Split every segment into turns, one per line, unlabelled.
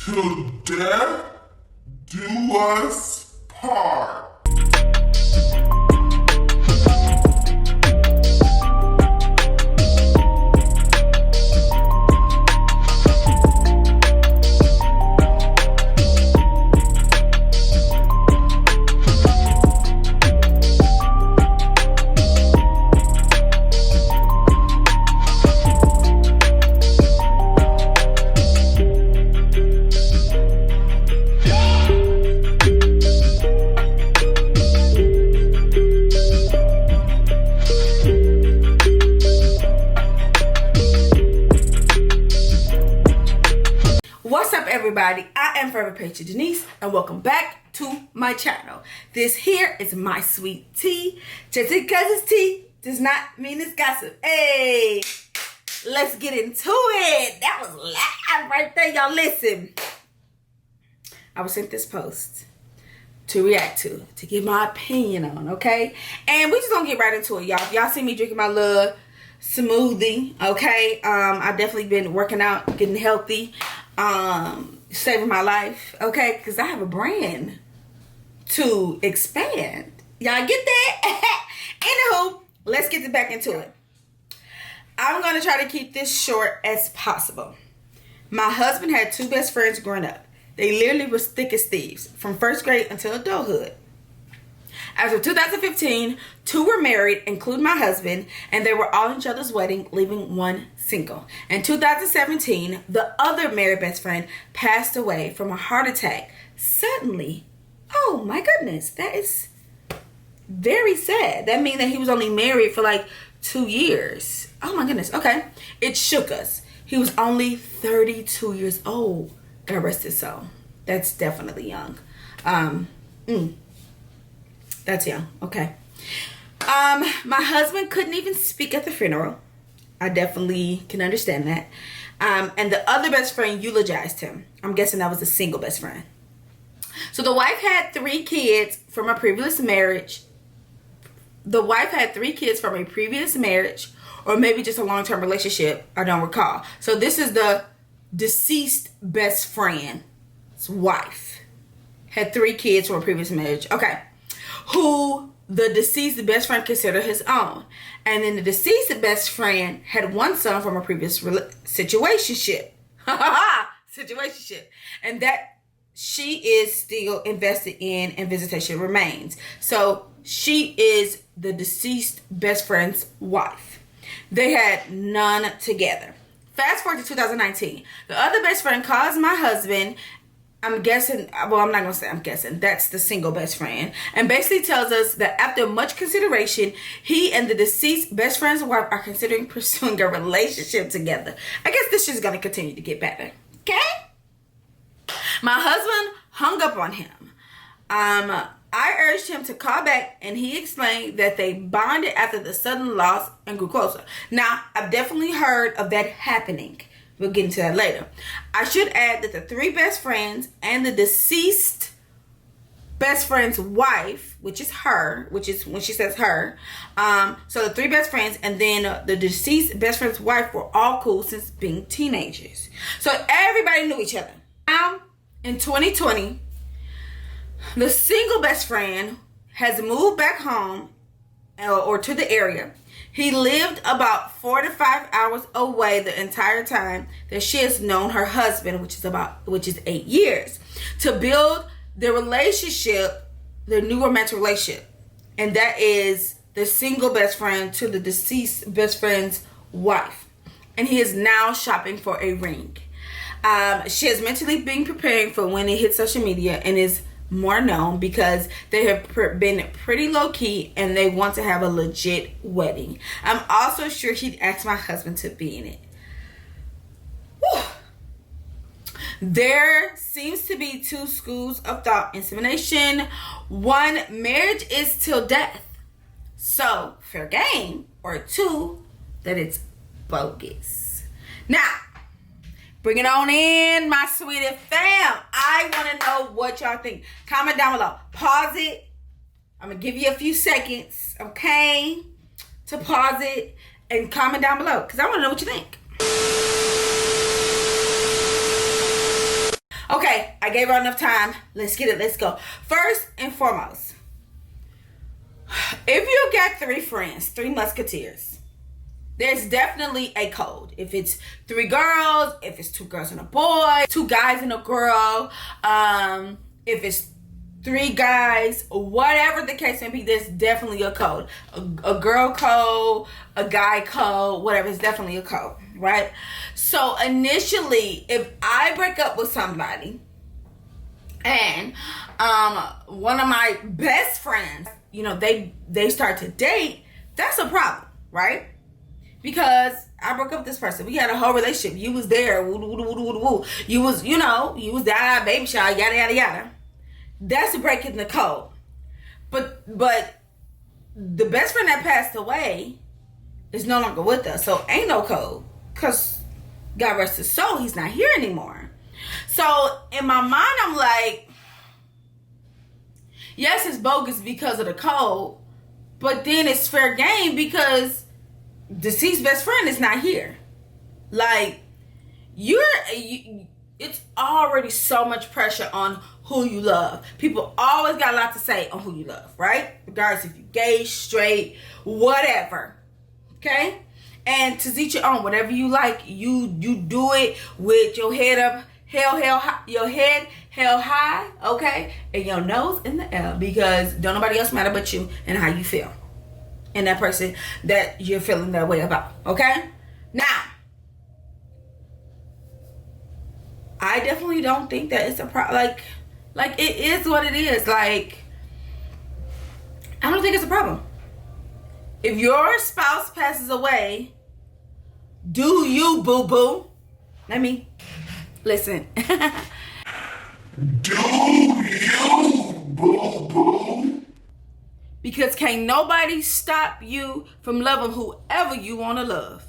till death do us part.
What's up, everybody? I am Forever Patra Denise and welcome back to my channel. This here is my sweet tea. Just because it's tea does not mean it's gossip. Hey, let's get into it. That was loud right there, y'all. Listen, I was sent this post to react to give my opinion on, okay? And we just gonna get right into it, y'all. Y'all see me drinking my little smoothie, okay? I definitely been working out, getting healthy, saving my life, okay? Because I have a brand to expand. Y'all get that? Anywho, let's get back into it. I'm gonna try to keep this short as possible. My husband had two best friends growing up. They literally was thick as thieves from first grade until adulthood. As of 2015, two were married, including my husband, and they were all in each other's wedding, leaving one single. In 2017, the other married best friend passed away from a heart attack suddenly. Oh my goodness, that is very sad. That means that he was only married for like 2 years. Oh my goodness, okay. It shook us. He was only 32 years old. God rest his soul. That's definitely young. That's young. Okay. My husband couldn't even speak at the funeral. I definitely can understand that. And the other best friend eulogized him. I'm guessing that was the single best friend. So the wife had 3 kids from a previous marriage. The wife had 3 kids from a previous marriage, or maybe just a long-term relationship. I don't recall. So this is the deceased best friend's wife. Had 3 kids from a previous marriage. Okay. Who the deceased best friend considered his own. And then the deceased best friend had 1 son from a previous situationship. Situationship. And that she is still invested in and visitation remains. So she is the deceased best friend's wife. They had none together. Fast forward to 2019. The other best friend calls my husband. I'm guessing, well, I'm not going to say I'm guessing. That's the single best friend. And basically tells us that after much consideration, he and the deceased best friend's wife are considering pursuing a relationship together. I guess this is going to continue to get better. Okay? My husband hung up on him. I urged him to call back, and he explained that they bonded after the sudden loss and grew closer. Now, I've definitely heard of that happening. We'll get into that later. I should add that the 3 best friends and the deceased best friend's wife, which is her, which is when she says her. So the 3 best friends and then the deceased best friend's wife were all cool since being teenagers. So everybody knew each other. Now, in 2020, the single best friend has moved back home or to the area. He lived about 4 to 5 hours away the entire time that she has known her husband, which is 8 years, to build the relationship, the new romantic relationship. And that is the single best friend to the deceased best friend's wife. And he is now shopping for a ring. She has mentally been preparing for when it hits social media and is more known because they have been pretty low-key and they want to have a legit wedding. I'm also sure he'd ask my husband to be in it. Whew. There seems to be 2 schools of thought in insemination. 1, marriage is till death, so fair game. Or 2, that it's bogus. Now, bring it on in, my sweetie fam. I want to know what y'all think. Comment down below. Pause it. I'm going to give you a few seconds, okay, to pause it and comment down below because I want to know what you think. Okay, I gave her enough time. Let's get it. Let's go. First and foremost, if you got 3 friends, 3 musketeers, there's definitely a code. If it's 3 girls, if it's 2 girls and a boy, 2 guys and a girl, if it's 3 guys, whatever the case may be, there's definitely a code. A girl code, a guy code, whatever, it's definitely a code, right? So initially, if I break up with somebody and one of my best friends, you know, they start to date, that's a problem, right? Because I broke up with this person. We had a whole relationship. You was there. Woo, woo, woo, woo, woo. You was, you know, you was there, baby shower, yada, yada, yada. That's breaking the code. But the best friend that passed away is no longer with us. So ain't no code. Because God rest his soul, he's not here anymore. So in my mind, I'm like, yes, it's bogus because of the code. But then it's fair game because deceased best friend is not here. Like, it's already so much pressure on who you love. People always got a lot to say on who you love, right? Regardless if you're gay, straight, whatever. Okay? And to each your own. Whatever you like, you do it with your head up, your head held high, okay? And your nose in the air, because don't nobody else matter but you and how you feel. And that person that you're feeling that way about, okay? Now, I definitely don't think that it's a problem. Like it is what it is. Like, I don't think it's a problem. If your spouse passes away, do you, boo-boo? Let me listen.
Do you, boo-boo?
Because can't nobody stop you from loving whoever you want to love.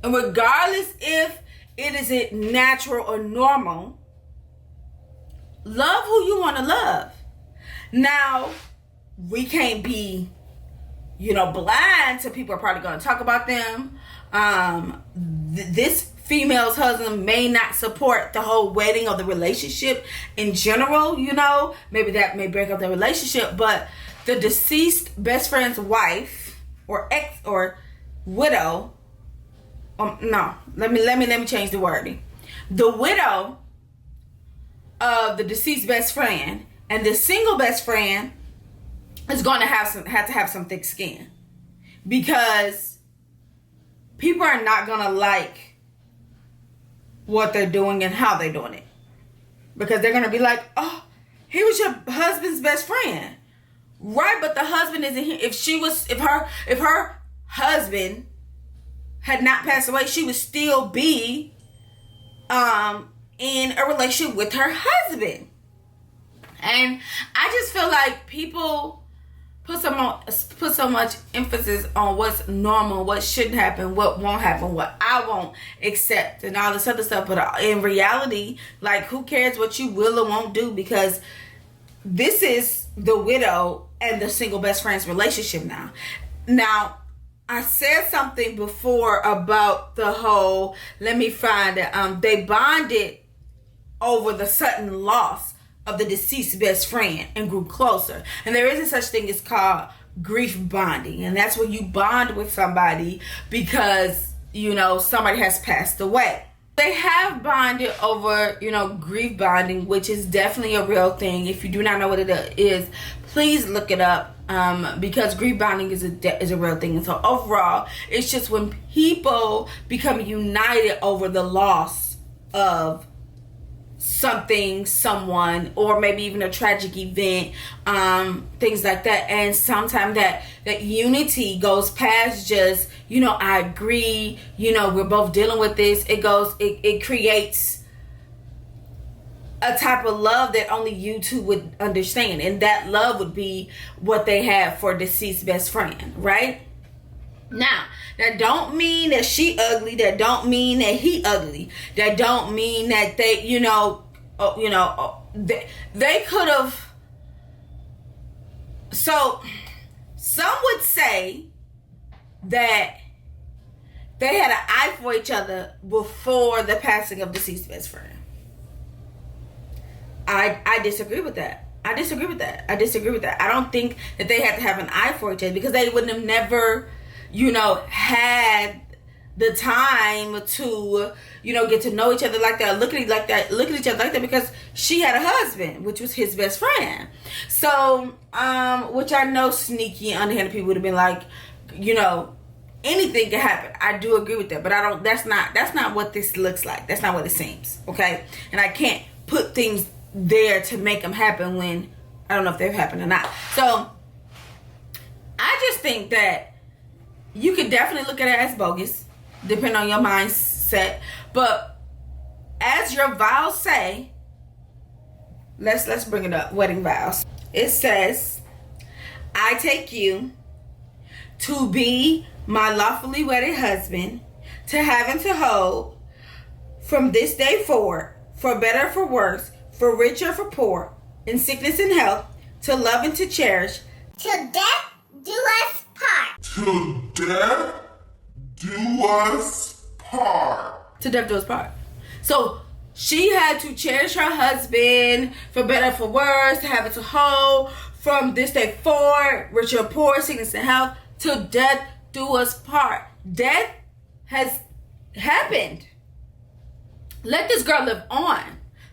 And regardless if it isn't natural or normal, love who you want to love. Now, we can't be, blind to people are probably going to talk about them. This female's husband may not support the whole wedding or the relationship in general, Maybe that may break up the relationship, but the deceased best friend's wife or ex or widow, no, let me change the wording. The widow of the deceased best friend and the single best friend is going to have to have some thick skin, because people are not going to like what they're doing and how they're doing it, because they're going to be like, oh, he was your husband's best friend, right? But the husband isn't here. If her husband had not passed away, she would still be in a relationship with her husband. And I just feel like people put so much emphasis on what's normal, what shouldn't happen, what won't happen, what I won't accept, and all this other stuff. But in reality, like, who cares what you will or won't do? Because this is the widow and the single best friend's relationship now. Now, I said something before about the whole, let me find it. They bonded over the sudden loss of the deceased best friend and grew closer. And there is a such thing as called grief bonding. And that's when you bond with somebody because, somebody has passed away. They have bonded over, grief bonding, which is definitely a real thing. If you do not know what it is, please look it up. Because grief bonding is a real thing. And so overall, it's just when people become united over the loss of something, someone, or maybe even a tragic event, things like that. And sometimes that unity goes past just, I agree, we're both dealing with this. It creates a type of love that only you two would understand, and that love would be what they have for deceased best friend, right? Now, that don't mean that she ugly. That don't mean that he ugly. That don't mean that they, they could have. So, some would say that they had an eye for each other before the passing of deceased best friend. I disagree with that. I disagree with that. I don't think that they had to have an eye for each other, because they wouldn't have never, had the time to, get to know each other like that, look at each other like that, because she had a husband, which was his best friend. So, which I know sneaky, underhanded people would have been like, anything can happen. I do agree with that, but that's not what this looks like. That's not what it seems. Okay. And I can't put things there to make them happen when I don't know if they've happened or not. So I just think that you could definitely look at it as bogus, depending on your mindset. But as your vows say, let's bring it up. Wedding vows. It says, I take you to be my lawfully wedded husband, to have and to hold, from this day forward, for better or for worse, for rich or for poor, in sickness and health, to love and to cherish,
till death do us part.
Till death do us part.
To death do us part. So she had to cherish her husband, for better or for worse, to have it to hold, from this day forward, rich or poor, sickness and health, till death do us part. Death has happened. Let this girl live on.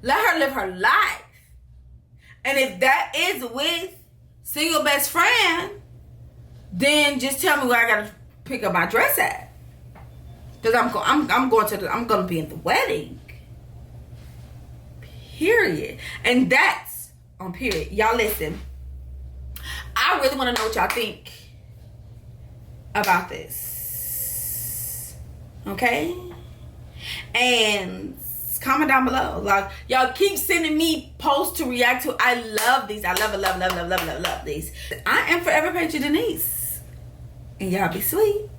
Let her live her life. And if that is with single best friend, then just tell me where I gotta pick up my dress at. Cause I'm gonna be in the wedding. Period. And that's on period. Y'all listen. I really want to know what y'all think about this. Okay? And comment down below. Like, y'all keep sending me posts to react to. I love these. I love these. I am Forever Patra Denise. And y'all be sweet.